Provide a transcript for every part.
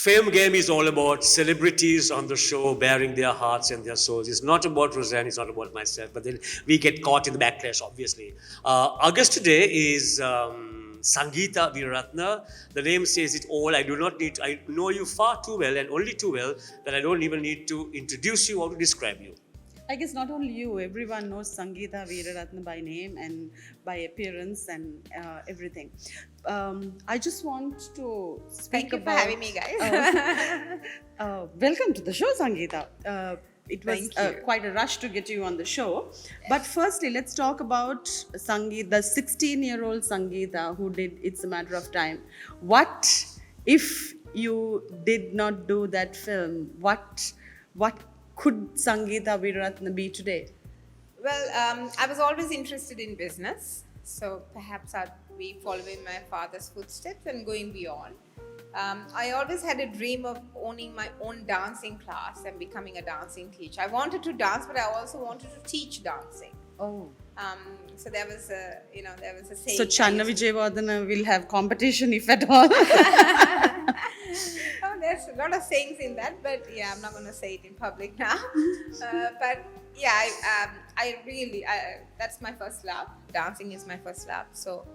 Fame game is all about celebrities on the show bearing their hearts and their souls. It's not about Roseanne, it's not about myself, but then we get caught in the backlash, obviously. Our guest today is Sangeetha Weeraratne. The name says it all. I know you far too well and only too well that I don't even need to introduce you or to describe you. I guess not only you, everyone knows Sangeetha Weeraratne by name and by appearance and everything. I just want to speak Thank you about... for having me, guys. Welcome to the show, Sangeetha. It was Thank you. quite a rush to get you on the show. But firstly, let's talk about Sangeetha, the 16-year-old Sangeetha who did It's a Matter of Time. What if you did not do that film? What could Sangeetha Weeraratne be today? Well, I was always interested in business, so perhaps I'd be following my father's footsteps and going beyond. I always had a dream of owning my own dancing class and becoming a dancing teacher. I wanted to dance, but I also wanted to teach dancing. Oh. So there was a saying. So Channa Vijayawardena will have competition if at all. Oh, there's a lot of sayings in that, but yeah, I'm not going to say it in public now. But yeah, that's my first love. Dancing is my first love. So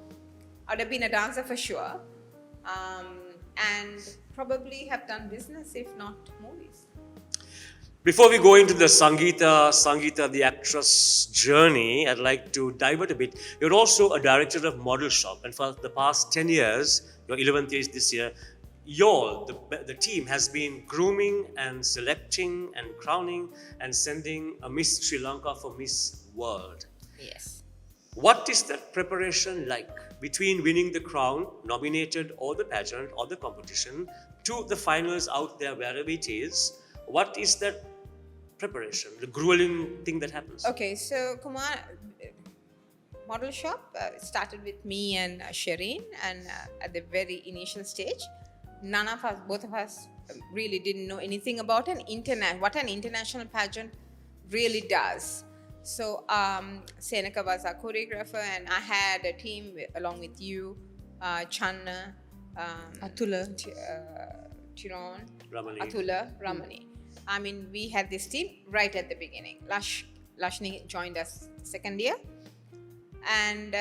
I would have been a dancer for sure. And probably have done business, if not movies. Before we go into the Sangeetha, the actress journey, I'd like to divert a bit. You're also a director of Model Shop, and for the past 10 years, your 11th year is this year, the team has been grooming and selecting and crowning and sending a Miss Sri Lanka for Miss World. Yes. What is that preparation like between winning the crown, nominated, or the pageant, or the competition, to the finals out there, wherever it is? What is that preparation, the grueling thing that happens? Okay, so Kumar, Model Shop started with me and Shireen, and at the very initial stage, both of us really didn't know anything about what an international pageant really does. So Seneka was our choreographer, and I had a team along with you, Channa, Atula, Chiron, Ramani. Atula, Ramani. I mean, we had this team right at the beginning. Lashni joined us second year. And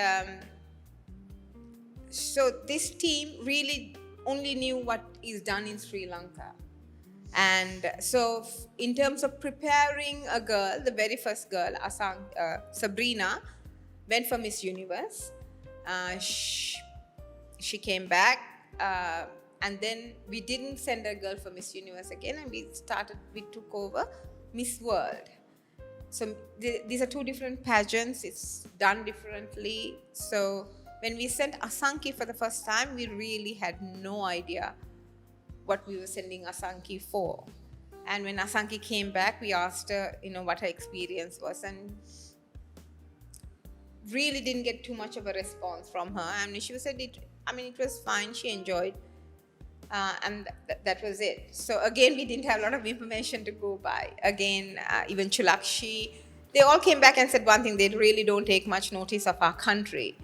so this team really only knew what is done in Sri Lanka. And so in terms of preparing a girl, the very first girl, Sabrina, went for Miss Universe. She came back, and then we didn't send a girl for Miss Universe again, and we took over Miss World. So these are two different pageants. It's done differently. So when we sent Asanki for the first time, we really had no idea what we were sending Asanki for. And when Asanki came back, we asked her, what her experience was, and really didn't get too much of a response from her. And she said it was fine. She enjoyed, and that was it. So again, we didn't have a lot of information to go by. Again, even Chulakshi, they all came back and said one thing: they really don't take much notice of our country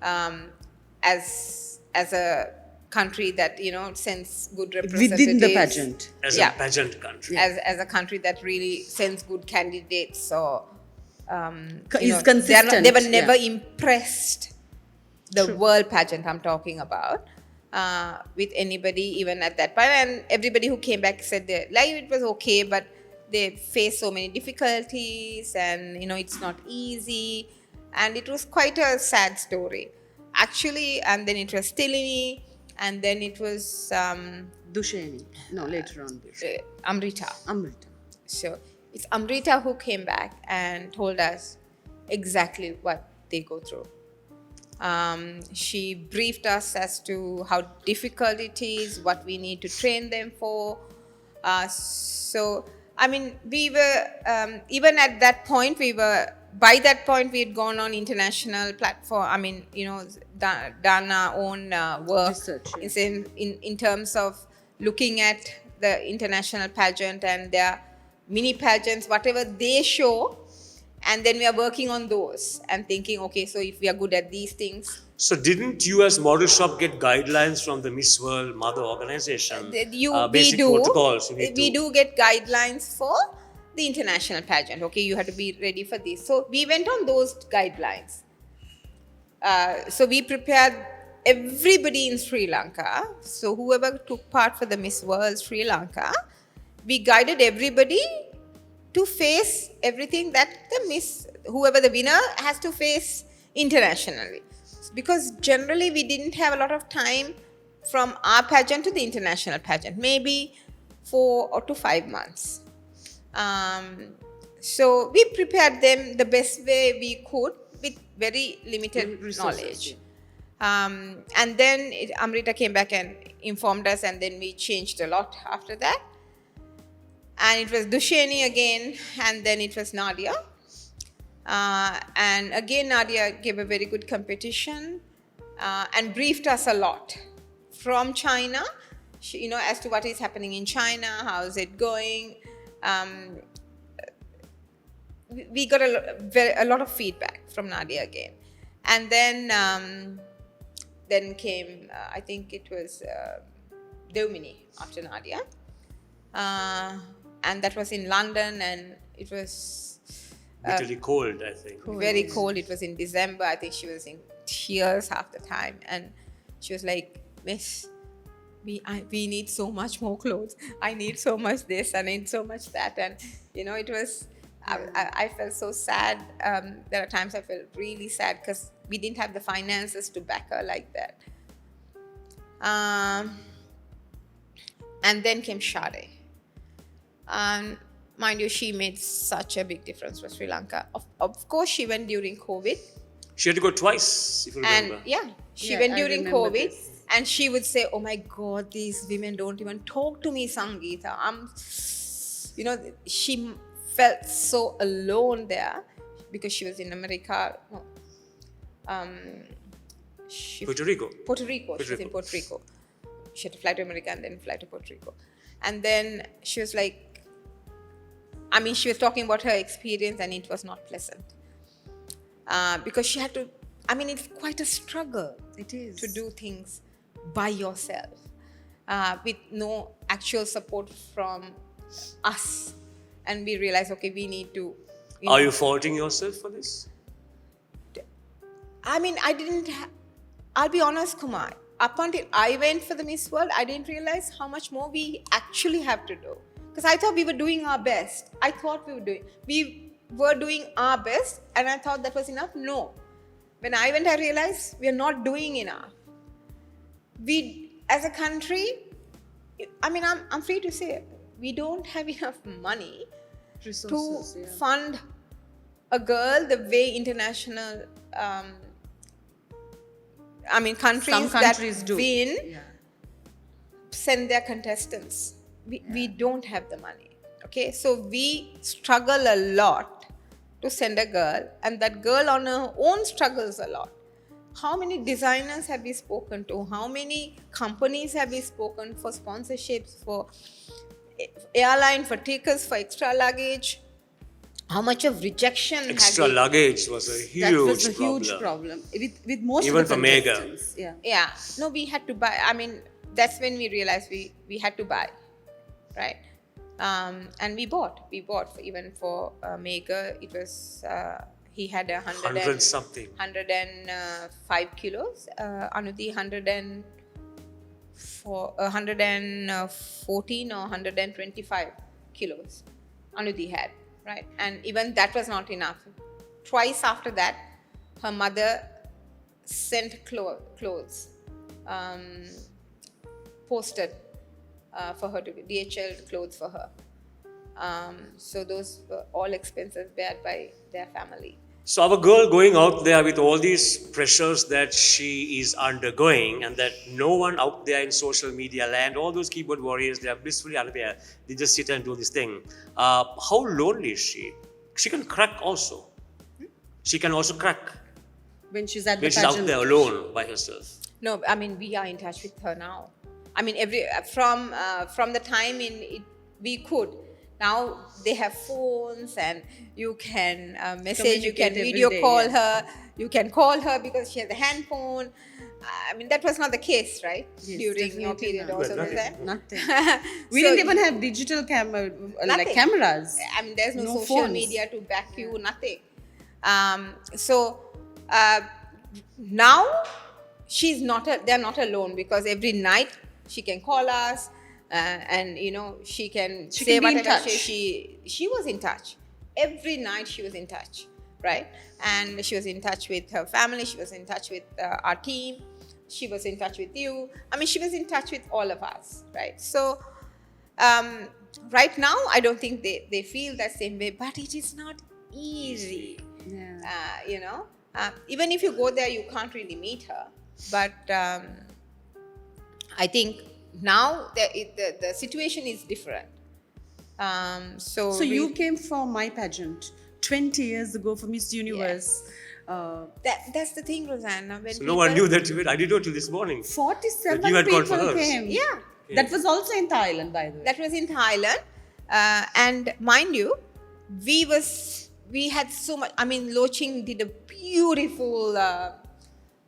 as a country that sends good representatives within the pageant. As a pageant country. As a country that really sends good candidates. So is consistent. They were never impressed. The world pageant I'm talking about with anybody, even at that point. And everybody who came back said it was okay, but they faced so many difficulties, and it's not easy, and it was quite a sad story actually. And then it was Tilini, and then it was Dusheni. No, later on. Amrita. Amrita. So it's Amrita who came back and told us exactly what they go through. She briefed us as to how difficult it is, what we need to train them for. So, we were, even at that point, by that point, we had gone on international platform. Done our own work research, in terms of looking at the international pageant and their mini pageants, whatever they show. And then we are working on those and thinking, okay, so if we are good at these things, So didn't you as model shop get guidelines from the Miss World mother organization? We Basic protocols you need we to. do get guidelines for the international pageant. Okay, you have to be ready for this. So we went on those guidelines. So we prepared everybody in Sri Lanka. So whoever took part for the Miss World Sri Lanka, we guided everybody to face everything that whoever the winner has to face internationally. Because generally we didn't have a lot of time from our pageant to the international pageant, maybe 4 to 5 months. So we prepared them the best way we could with very limited knowledge. And then Amrita came back and informed us, and then we changed a lot after that. And it was Dusheni again, and then it was Nadia. And again, Nadia gave a very good competition and briefed us a lot from China, as to what is happening in China, how is it going. We got a lot of feedback from Nadia again. And then came, I think it was Deumini after Nadia. And that was in London, and it was Bitterly cold, I think. very cold. It was in December. I think she was in tears half the time, and she was like, "Miss, we need so much more clothes. I need so much this. I need so much that." And it was. I felt so sad. There are times I felt really sad because we didn't have the finances to back her like that. And then came Shade. Mind you, she made such a big difference for Sri Lanka. Of course, she went during COVID. She had to go twice, if you remember. And she Yeah, went I during remember COVID. this. And she would say, "Oh my God, these women don't even talk to me, Sangeetha." She felt so alone there because she was in America. No. Puerto Rico. She was in Puerto Rico. She had to fly to America and then fly to Puerto Rico. And then she was like, she was talking about her experience, and it was not pleasant. Because she had to, it's quite a struggle. It is. To do things by yourself with no actual support from us. And we realized, okay, we need to. Are you faulting yourself for this? I didn't. I'll be honest, Kumar. Up until I went for the Miss World, I didn't realize how much more we actually have to do. Because I thought we were doing our best. We were doing our best, and I thought that was enough. No. When I went, I realized we are not doing enough. We, as a country, I'm free to say, we don't have enough money Resources, to fund a girl the way international countries, Some countries that do. win send their contestants. We don't have the money. Okay, so we struggle a lot to send a girl, and that girl on her own struggles a lot. How many designers have we spoken to? How many companies have we spoken for sponsorships, for airline, for tickets, for extra luggage? How much of rejection Extra have we... luggage was a huge That was a problem. huge problem with most Even of the for Mega. contestants. Yeah. Yeah, no, we had to buy. That's when we realized we had to buy, right? And we bought even for Mega. It was he had 100 something. 105 kilos. Anudhi 114 or 125 kilos. Anudhi had, right? And even that was not enough. Twice after that, her mother sent clothes, posted for her to be DHL clothes for her. So those were all expenses bared by their family. So our girl going out there with all these pressures that she is undergoing, and that no one out there in social media land, all those keyboard warriors, they are blissfully unaware. They just sit and do this thing. How lonely is she? She can crack also. She can also crack When she's at when the she's out pageant. there alone by herself. No, we are in touch with her now. From the time we could. Now they have phones and you can message, you can Communicate every video day, call yeah. her, you can call her because she has a handphone. I mean, that was not the case, right? Yes, During your definitely period not. also, Well, was that? Nothing. We So didn't even have digital camera, like nothing. cameras. I mean, there's no, No social phones. media to back you, nothing. So uh, now they're not alone because every night she can call us and she can She say can be in whatever touch. she was in touch. Every night she was in touch, right? And she was in touch with her family, she was in touch with our team, she was in touch with you. I mean, she was in touch with all of us, right? So um, right now I don't think they feel that same way, but it is not easy. Yeah. Even if you go there you can't really meet her, but I think now the situation is different. So you came for my pageant 20 years ago for Miss Universe. that's the thing, Rosanna. When So no one knew that you were. I didn't know till this morning. 47 That you had gone for people hers. came. Yeah. That was also in Thailand, by the way. That was in Thailand, and mind you, we had so much. I mean, Loching did a beautiful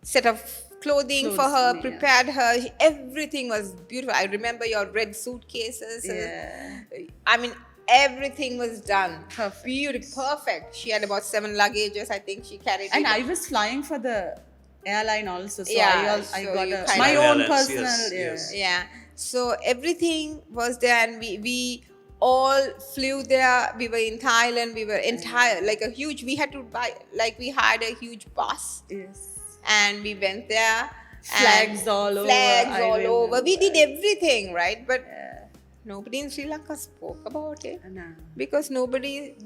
set of clothing for Clothes her, for me, yeah. prepared her. Everything was beautiful. I remember your red suitcases. Yeah. I mean, everything was done. Perfect. Beautiful, perfect. She had about 7 luggages. I think she carried. And it. I was flying for the airline also. So Yeah, I so got you a, kind my of- own Airlines, personal. yes, Yeah. yes. Yeah. So everything was there, and we all flew there. We were in Thailand. We were entire like a huge. We had to buy like we hired a huge bus, Yes. and we went there. Flags and all over, Flags I all over. We did remember. everything right, but nobody in Sri Lanka spoke about it No. because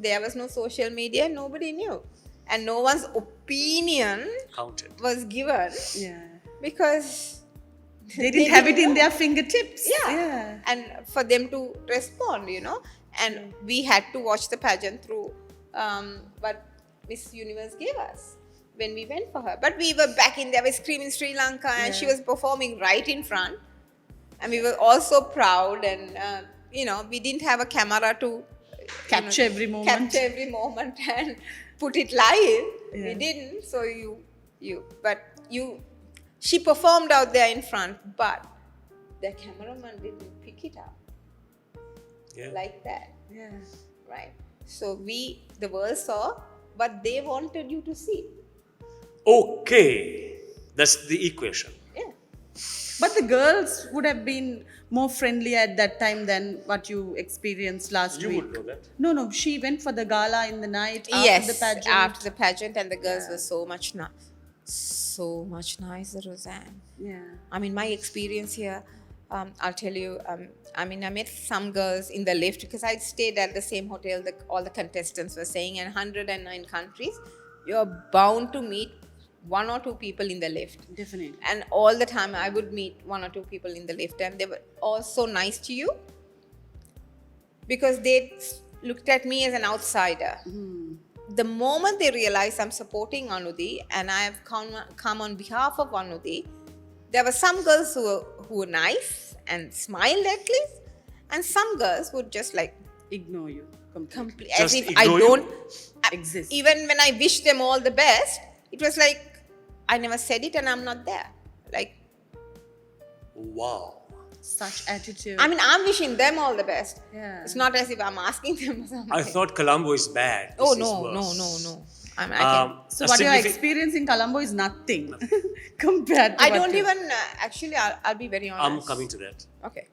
there was no social media. Nobody knew, and no one's opinion Counted. was given Yeah. because They didn't have it in know. their fingertips. Yeah. And for them to respond, and we had to watch the pageant through what Miss Universe gave us when we went for her. But we were back in there, we screaming Sri Lanka, and she Yeah. was performing right in front, and we were all so proud. And we didn't have a camera to Capture every moment. capture every moment and put it live. Yeah. We didn't. So she performed out there in front, but the cameraman didn't pick it up Yeah. like that, Yeah. right? So the world saw what they wanted you to see. Okay, that's the equation. Yeah. But the girls would have been more friendly at that time than what you experienced last You week. would know that. No, she went for the gala in the night after Yes, the pageant. after the pageant, and the girls were so much nicer, Roseanne. Yeah. I mean, my experience here, I'll tell you, I met some girls in the lift because I stayed at the same hotel that all the contestants were staying, in 109 countries. You're bound to meet one or two people in the lift. Definitely. And all the time I would meet one or two people in the lift, and they were all so nice to you because they looked at me as an outsider. The moment they realized I'm supporting Anudhi and I have come on behalf of Anudhi, there were some girls who were nice and smiled at least, and some girls would just like Ignore you completely. as Just if I ignore you? don't Exist. Even when I wish them all the best, it was like I never said it and I'm not there. Like, Wow. Such attitude. I mean, I'm wishing them all the best. Yeah. It's not as if I'm asking them or something. I thought Colombo is bad. Oh, This is no. worse. I can. so a what your signifi- experience in Colombo is nothing compared to I what don't you- even, actually, I'll be very honest. I'm coming to that. Okay.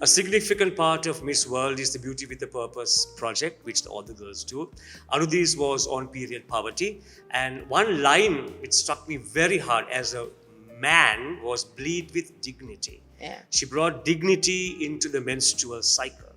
A significant part of Miss World is the Beauty with a Purpose project, which all the girls do. Anudhi's was on period poverty. And one line which struck me very hard as a man was bleed with dignity. Yeah. She brought dignity into the menstrual cycle.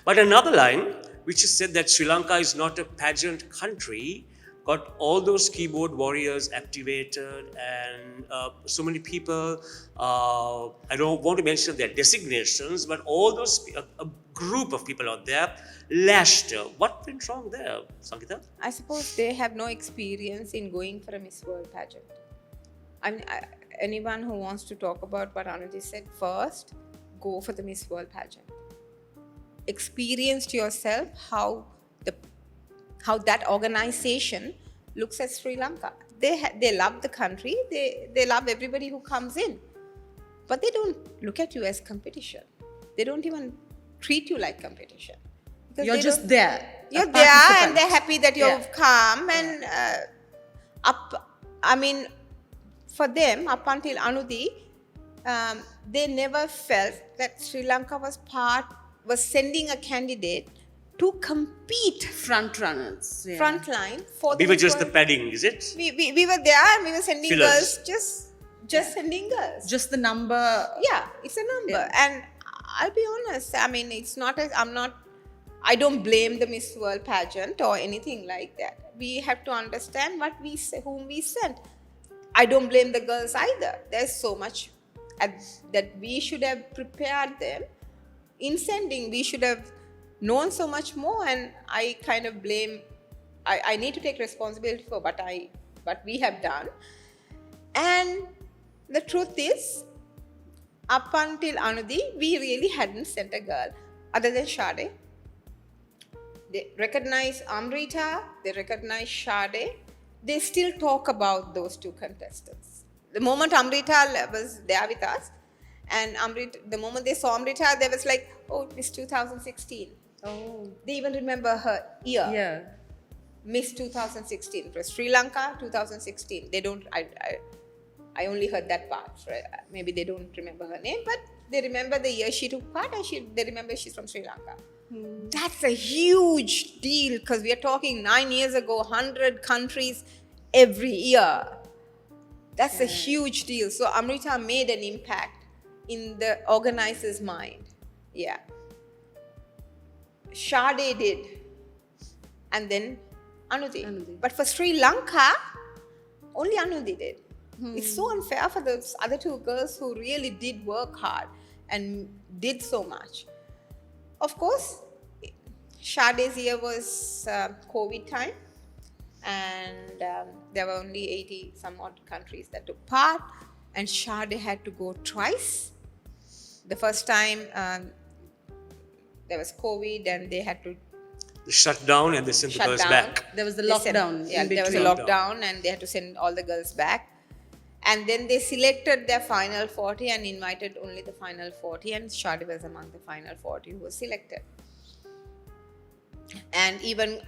But another line, which is said that Sri Lanka is not a pageant country, got all those keyboard warriors activated, and so many people, I don't want to mention their designations, but all those, a group of people out there lashed her. What went wrong there, Sangeetha? I suppose they have no experience in going for a Miss World pageant. I mean, anyone who wants to talk about what Anudhi said, first, go for the Miss World pageant. experienced yourself how that organization looks at Sri Lanka. They love the country. They love everybody who comes in, but they don't look at you as competition. They don't even treat you like competition. Because You're they just don't- there. You're a there, participant. and they're happy that you've Yeah. come. And I mean, for them, up until Anudi, they never felt that Sri Lanka was sending a candidate to compete Front runners. Yeah. frontline for We the were Miss just the World. padding, is it? We were there, and we were sending Fillers. girls, just sending girls. Just the number. Yeah, it's a number. And I'll be honest, I mean, it's not I don't blame the Miss World pageant or anything like that. We have to understand whom we sent. I don't blame the girls either. There's so much that we should have prepared them in sending. We should have known so much more, and I kind of blame. I need to take responsibility for what we have done. And the truth is, up until Anudi, we really hadn't sent a girl other than Sade. They recognize Amrita, they recognize Sade. They still talk about those two contestants. The moment Amrita was there with us, and the moment they saw Amrita, they was like, oh, Miss 2016. Oh. They even remember her year. Yeah. Miss 2016 for Sri Lanka 2016. They don't. I only heard that part. Right? Maybe they don't remember her name, but they remember the year she took part, and they remember she's from Sri Lanka. That's a huge deal because we are talking 9 years ago, 100 countries every year. That's a huge deal. So Amrita made an impact in the organizer's mind. Yeah. Sade did. And then Anudi. But for Sri Lanka, only Anudi did. It's so unfair for those other two girls who really did work hard and did so much. Of course, Sade's year was COVID time, and there were only 80 some odd countries that took part, and Sade had to go twice. The first time there was COVID, and they had to Shut down and they sent the shut girls down. back. There was the They sent- lockdown. yeah, in there was a between. lockdown, and they had to send all the girls back. And then they selected their final 40 and invited only the final 40, and Sade was among the final 40 who was selected. And even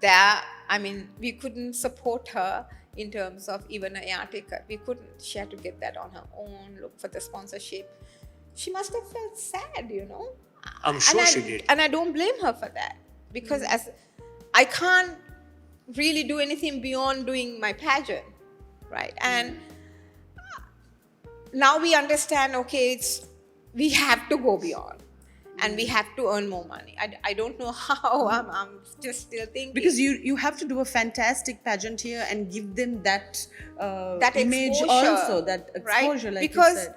there, I mean, we couldn't support her in terms of even an air ticket. We couldn't. She had to get that on her own, look for the sponsorship. She must have felt sad, you know. I'm sure she did. And I don't blame her for that, because as I can't really do anything beyond doing my pageant, right? And now we understand, okay, we have to go beyond, and we have to earn more money. I don't know how. I'm just still thinking. Because you have to do a fantastic pageant here and give them that image exposure, also, that exposure, right? like Because you said.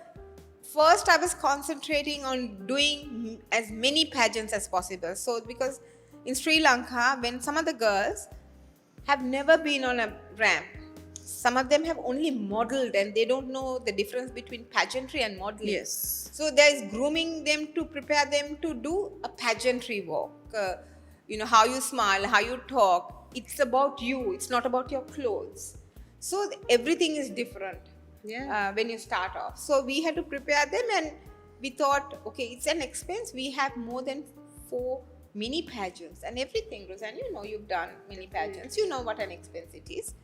first I was concentrating on doing as many pageants as possible. So because in Sri Lanka, when some of the girls have never been on a ramp, some of them have only modeled, and they don't know the difference between pageantry and modeling. Yes. So there is grooming them to prepare them to do a pageantry walk. How you smile, how you talk. It's about you. It's not about your clothes. So everything is different. Yeah. When you start off. So we had to prepare them, and we thought, okay, it's an expense. We have more than 4 mini pageants and everything. Roseanne, you've done mini pageants. You know what an expense it is.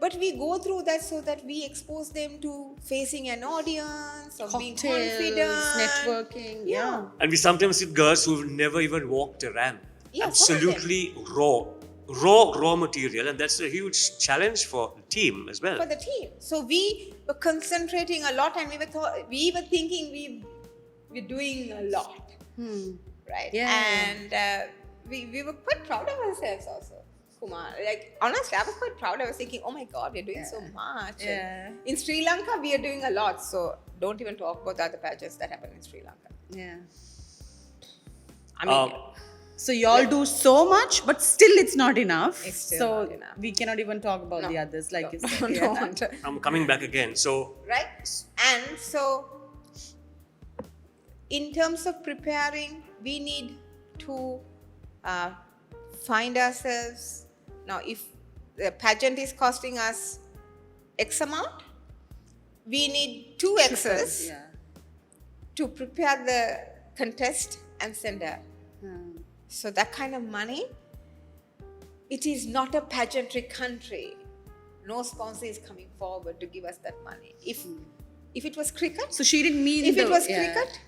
But we go through that so that we expose them to facing an audience, of being confident, networking. Yeah. And we sometimes see girls who've never even walked a ramp. Yeah, some of them. Absolutely raw material, and that's a huge challenge for the team as well. For the team. So we were concentrating a lot, and we were thinking we're doing a lot, right? Yeah. And we were quite proud of ourselves also, Kumar. Like, honestly, I was quite proud. I was thinking, oh my God, we're doing so much. Yeah. And in Sri Lanka, we are doing a lot. So don't even talk about the other pageants that happen in Sri Lanka. Yeah. I mean, So y'all do so much, but still it's not enough. It's still so not enough. we cannot even talk about No. the others, like you said. don't. I'm coming back again. So Right? And so, in terms of preparing we need to find ourselves. Now, if the pageant is costing us X amount, we need 2Xs Yeah. to prepare the contest and send her. Hmm. So that kind of money, it is not a pageantry country. No sponsor is coming forward to give us that money. If it was cricket, So she didn't mean if it the- was yeah. cricket,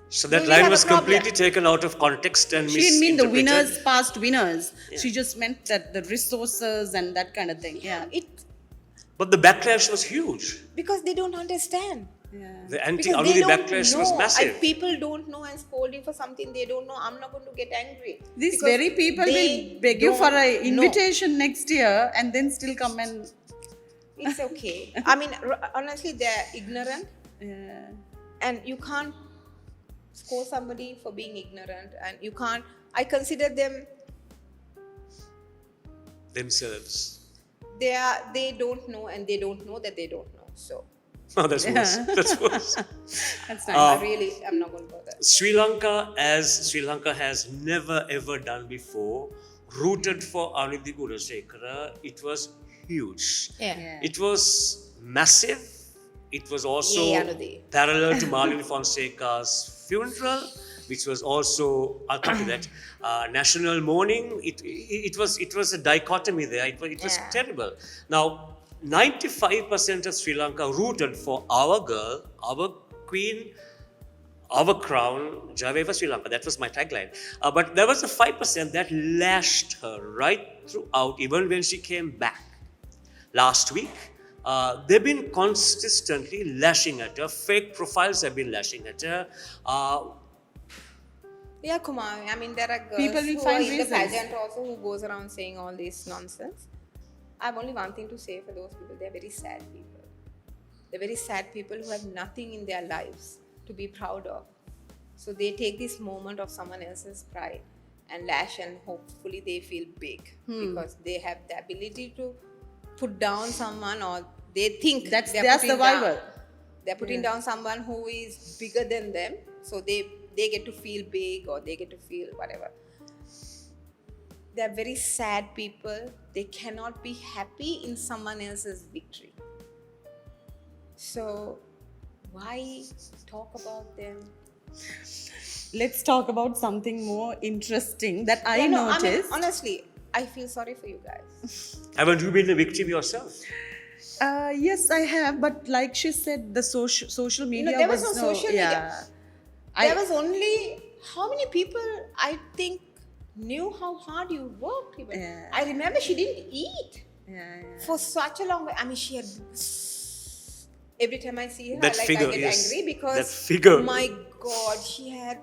So that we line have a was problem. completely taken out of context and She didn't mean the misinterpreted. winners, past winners. Yeah. She just meant that the resources and that kind of thing. Yeah. it But the backlash was huge. because they don't understand. Yeah. The Because anti-Anudi they don't backlash know. was massive. If people don't know and scold you for something they don't know, I'm not going to get angry. These Because very people they will beg you for don't an know. invitation next year and then still come and. It's okay. I mean, honestly, they're ignorant, Yeah. and you can't score somebody for being ignorant, and you can't. I consider them. Themselves. They don't know, and they don't know that they don't know. So Oh, that's worse. That's worse. That's Uh, nice. I'm not going to go there. Sri Lanka has never ever done before, rooted for Anidhi Gunasekara. It was huge. Yeah. It was massive. It was also Yeah, Anudhi. parallel to Malini Fonseca's funeral, which was also, I'll come to that, national mourning. It was a dichotomy there. It was Yeah. terrible. Now, 95% of Sri Lanka rooted for our girl, our queen, our crown, Javeva Sri Lanka. That was my tagline. But there was a 5% that lashed her right throughout, even when she came back last week. They've been consistently lashing at her. Fake profiles have been lashing at her. Yeah, Kumar. I mean, there are girls People will who find are in reasons. the pageant also who goes around saying all this nonsense. I have only one thing to say for those people. They're very sad people. They're very sad people who have nothing in their lives to be proud of. So they take this moment of someone else's pride and lash, and hopefully they feel big because they have the ability to put down someone, or they think That's they're their putting survival. down- they're putting down someone who is bigger than them, so they get to feel big, or they get to feel whatever. They're very sad people. They cannot be happy in someone else's victory. So why talk about them? Let's talk about something more interesting that I Yeah, no, noticed. I mean, honestly, I feel sorry for you guys. Haven't you been a victim yourself? Yes, I have, but like she said, the social media there was no social media. Yeah. There was only how many people I think knew how hard you worked. Even Yeah. I remember she didn't eat Yeah. for such a long way. I mean, she had. Every time I see her, That figure, I get yes. angry because That figure. my God, she had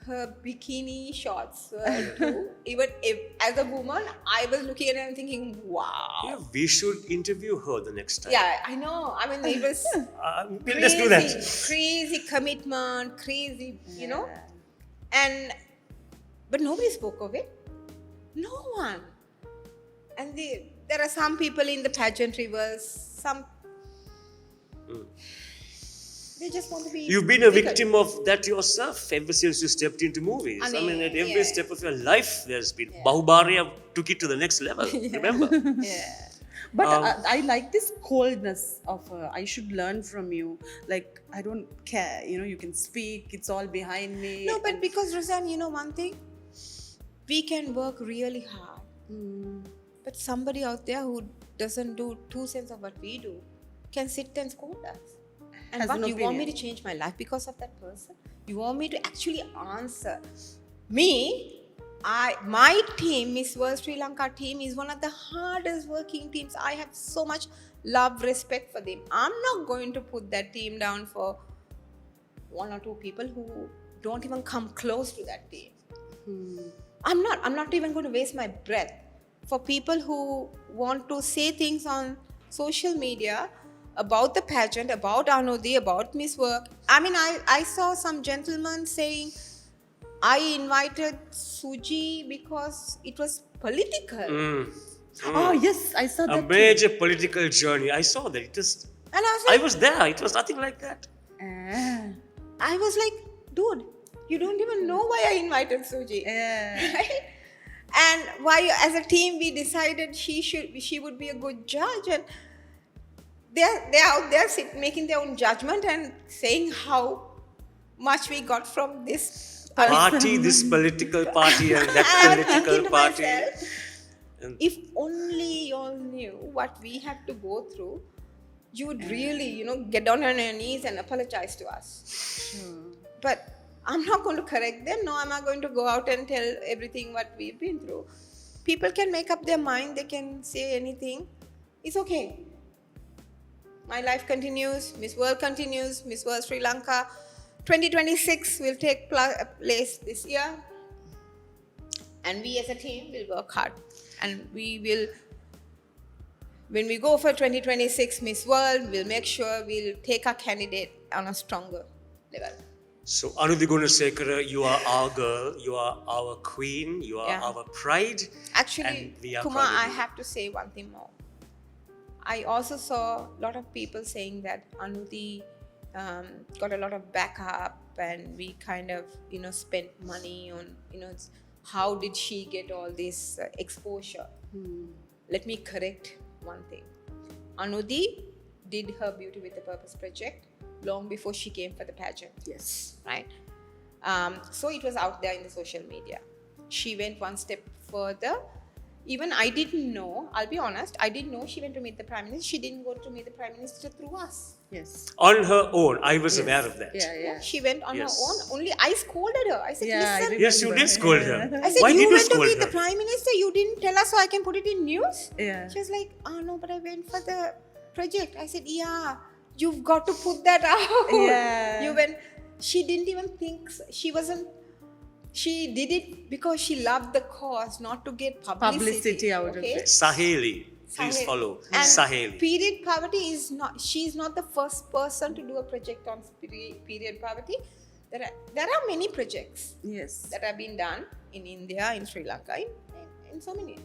her bikini shorts. Too. Even if, as a woman, I was looking at her and thinking, wow. Yeah, we should interview her the next time. Yeah, I know. I mean, it was Let's do that. crazy commitment, crazy, you know. But nobody spoke of it. No one. And there are some people in the pageantry world, they just want to be. You've been a bigger. victim of that yourself ever since you stepped into movies. I I mean, mean, at every yeah. step of your life, there's been Bahubaria took it to the next level. Remember? Yeah. But I like this coldness of her. I should learn from you. Like, I don't care. You can speak. It's all behind me. No, but because Roseanne, you know one thing? We can work really hard. But somebody out there who doesn't do 2 cents of what we do can sit and scold us. And Has what, an you want me opinion. to change my life because of that person? You want me to actually answer? Me, my team, Miss World Sri Lanka team, is one of the hardest working teams. I have so much love, respect for them. I'm not going to put that team down for 1 or 2 people who don't even come close to that team. I'm not even going to waste my breath for people who want to say things on social media about the pageant, about Anudhi, about Miss Work. I mean, I saw some gentleman saying, I invited Suji because it was political. Oh, yes, I saw A that. major political journey. I saw that. It was. And I was I like, was there. It was nothing like that. Ah. I was like, dude, You don't even know why I invited Suji. Yeah. Right? And why, as a team, we decided she would be a good judge, and they're out there making their own judgment and saying how much we got from this Party, this political party and that I'm thinking political to party. myself, And if only you all knew what we had to go through, you would really, get down on your knees and apologize to us. But I'm not going to correct them. No, I'm not going to go out and tell everything what we've been through. People can make up their mind. They can say anything. It's okay. My life continues. Miss World continues. Miss World Sri Lanka 2026 will take place this year. And we as a team will work hard. And we will, when we go for 2026 Miss World, we'll make sure we'll take our candidate on a stronger level. so, Anuti Gunasekara, you are our girl, you are our queen, you are Yeah. our pride. Actually, And we are Kumar, proud of I you. have to say one thing more. I also saw a lot of people saying that Anuti got a lot of backup, and we kind of, spent money on, how did she get all this exposure? Let me correct one thing. Anuti did her Beauty with a Purpose project long before she came for the pageant. Yes. Right? So it was out there in the social media. She went one step further. Even I didn't know, I'll be honest, I didn't know she went to meet the Prime Minister. She didn't go to meet the Prime Minister through us. Yes. On her own, I was aware of that. Yeah. She went on Yes. her own. Only I scolded her. I said, Yeah, I listen. Yes, you did scold her. I said, Why you did you went to scold meet her? the Prime Minister. You didn't tell us so I can put it in news. Yeah. She was like, oh no, but I went for the project. I said, yeah, you've got to put that out. Yeah. You went. She didn't even think, she did it because she loved the cause, not to get Publicity out of it. Saheli. Please Saheli. follow. And Saheli. period poverty is not, she's not the first person to do a project on period poverty. There are many projects Yes. that have been done in India, in Sri Lanka, in so many.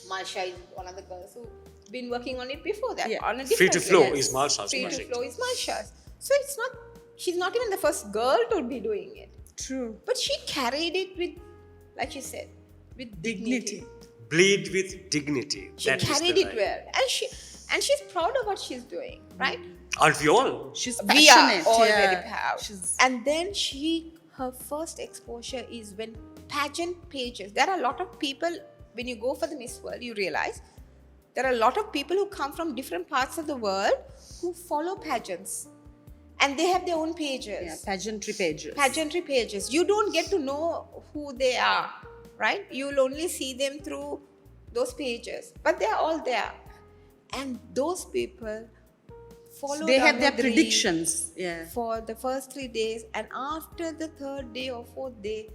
Marsha is one of the girls who been working on it before that. Yeah. On a Free different to Flow level. is Marsha's Free project. to Flow is Marsha's. So she's not even the first girl to be doing it. True. But she carried it with, like you said, with dignity. Bleed with dignity. She That is carried the it line. well. And she's proud of what she's doing, right? Aren't we all? She's We passionate. are all yeah. very proud. She's And then her first exposure is when pageant pages. There are a lot of people, when you go for the Miss World, you realize there are a lot of people who come from different parts of the world who follow pageants. And they have their own pages. pageantry pages. Pageantry pages. You don't get to know who they are, right? You'll only see them through those pages. But they're all there. And those people follow They have their Anudri predictions. Yeah. for the first 3 days, and after the third day or fourth day,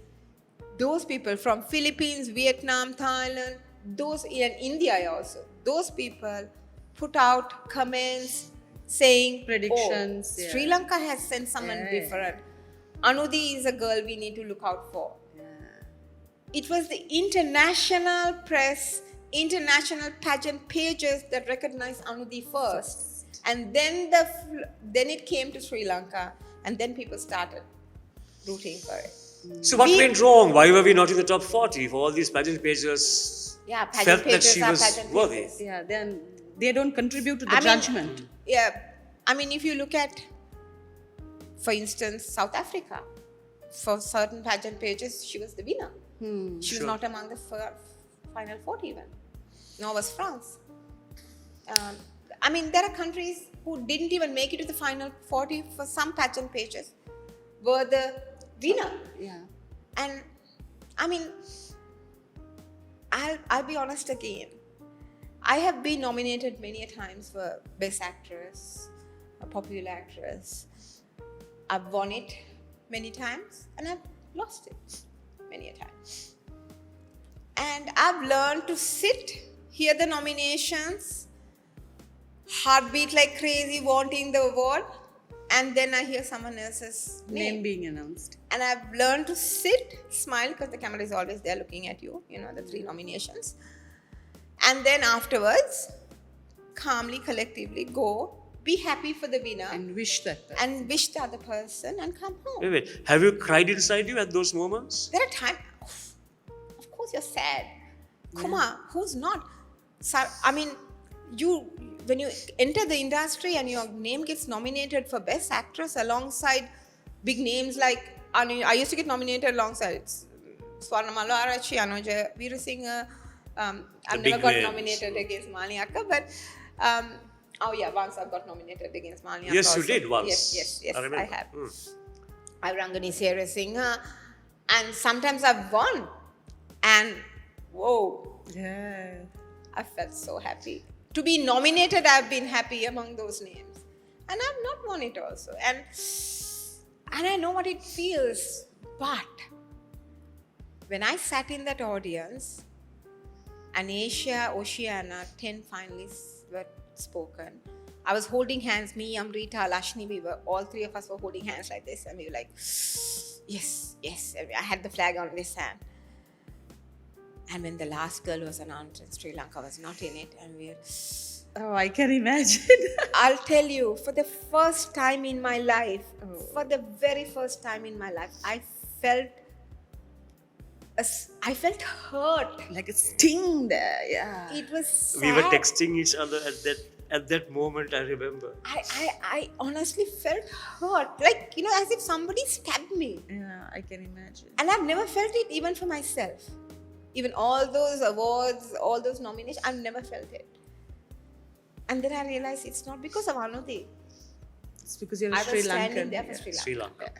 those people from Philippines, Vietnam, Thailand, those in India also, those people put out comments saying Predictions, oh, Sri Lanka has sent someone different. Anudhi is a girl we need to look out for. It was the international press, international pageant pages that recognized Anudhi first. And then it came to Sri Lanka, and then people started rooting for it. So what went wrong? Why were we not in the top 40 for all these pageant pages? Yeah, pageant felt that pages she are was pageant worthy. pages. Yeah. Then they don't contribute to the I mean, judgment. Yeah, I mean, if you look at, for instance, South Africa, for certain pageant pages, she was the winner. She was not among the final 40 even. Nor was France. I mean, there are countries who didn't even make it to the final 40 for some pageant pages, were the winner. Yeah. And I mean, I'll be honest again. I have been nominated many a times for Best Actress, a Popular Actress. I've won it many times, and I've lost it many a time. And I've learned to sit, hear the nominations, heartbeat like crazy, wanting the award, and then I hear someone else's Name being announced. and I've learned to sit, smile, because the camera is always there looking at you, the 3 nominations. And then afterwards, calmly, collectively go be happy for the winner, And wish that. and wish the other person and come home. Wait. Have you cried inside you at those moments? There are times, of course, you're sad. Come on, who's not? So, I mean, when you enter the industry and your name gets nominated for Best Actress alongside big names like, I used to get nominated alongside Swarna Malarachi, Anuja Veerasinghe. I've never big got names. nominated against Malika, but once I got nominated against Malika. Yes, you also. did once. Yes, I remember. I have. I Rangani Veerasinghe, and sometimes I've won, and whoa, Yeah. I felt so happy. To be nominated, I've been happy among those names. And I've not won it also. And I know what it feels. But when I sat in that audience and Asia, Oceania, 10 finalists were spoken, I was holding hands, me, Amrita, Lashni, all three of us were holding hands like this. And we were like, yes. I had the flag on this hand. And when the last girl was announced and Sri Lanka was not in it, and Oh, I can imagine. I'll tell you, for the first time in my life, for the very first time in my life, I felt hurt. Like a sting there. Yeah. It was sad. We were texting each other at that moment, I remember. I honestly felt hurt. Like, as if somebody stabbed me. Yeah, I can imagine. And I've never felt it even for myself. Even all those awards, all those nominations, I've never felt it. And then I realized it's not because of Anudhi. It's because you're a I Sri was standing Lankan. there for Sri Lanka. Sri Lanka.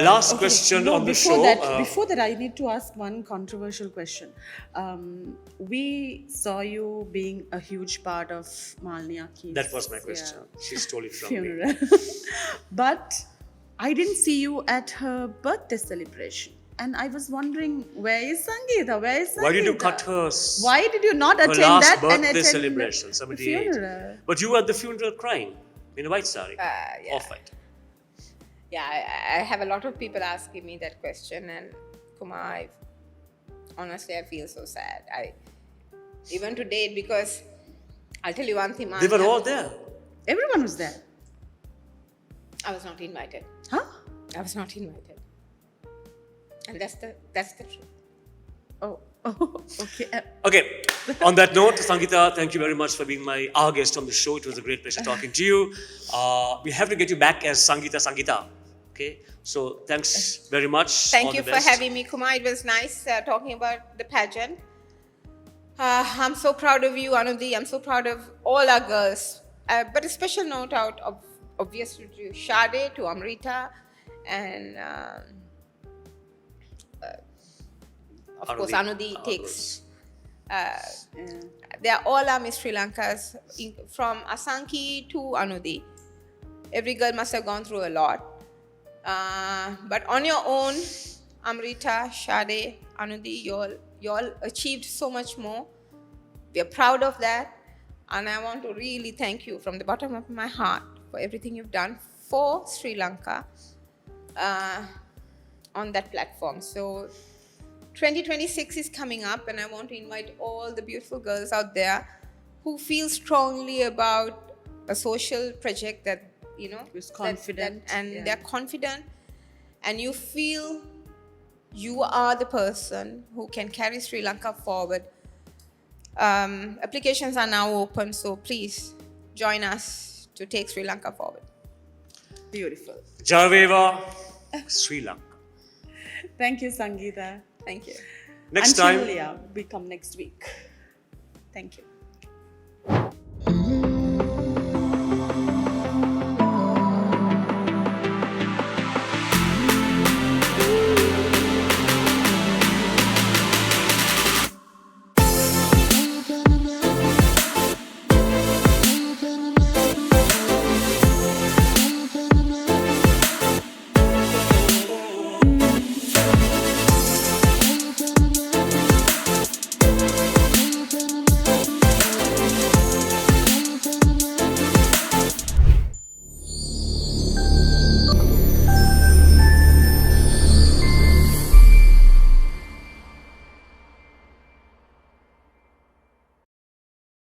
Last question on the show. Before that, I need to ask one controversial question. We saw you being a huge part of Malini Aki's That was my question. She stole it from me. funeral. But I didn't see you at her birthday celebration. And I was wondering, where is Sangeetha? Why did you cut her? Why did you not attend last that and birthday attend celebration, the 78. funeral? But you were at the funeral crying in a white sari. Yeah. Off white. Yeah, I have a lot of people asking me that question, and Kumar, honestly, I feel so sad. Even today, because I'll tell you one thing. They were all there. Everyone was there. I was not invited. Huh? I was not invited, and that's the truth. Oh, okay. Okay. On that note, Sangeetha, thank you very much for being our guest on the show. It was a great pleasure talking to you. We have to get you back as Sangeetha. Okay. So thanks very much. Thank All you the for best. having me, Kumar. It was nice talking about the pageant. I'm so proud of you, Anudhi. I'm so proud of all our girls. But a special note out of obviously to Sade, to Amrita, and of course Anudhi takes. They are all our Miss Sri Lankas, from Asanki to Anudhi. Every girl must have gone through a lot. But on your own, Amrita, Sade, Anudhi, you all achieved so much more. We are proud of that. And I want to really thank you from the bottom of my heart for everything you've done for Sri Lanka on that platform. So 2026 is coming up, and I want to invite all the beautiful girls out there who feel strongly about a social project that, Who's confident. they're confident, and you feel you are the person who can carry Sri Lanka forward. Applications are now open, so please join us to take Sri Lanka forward. Beautiful. Javeva, Sri Lanka. Thank you, Sangeetha. Thank you. Next time. Yeah, we come next week. Thank you.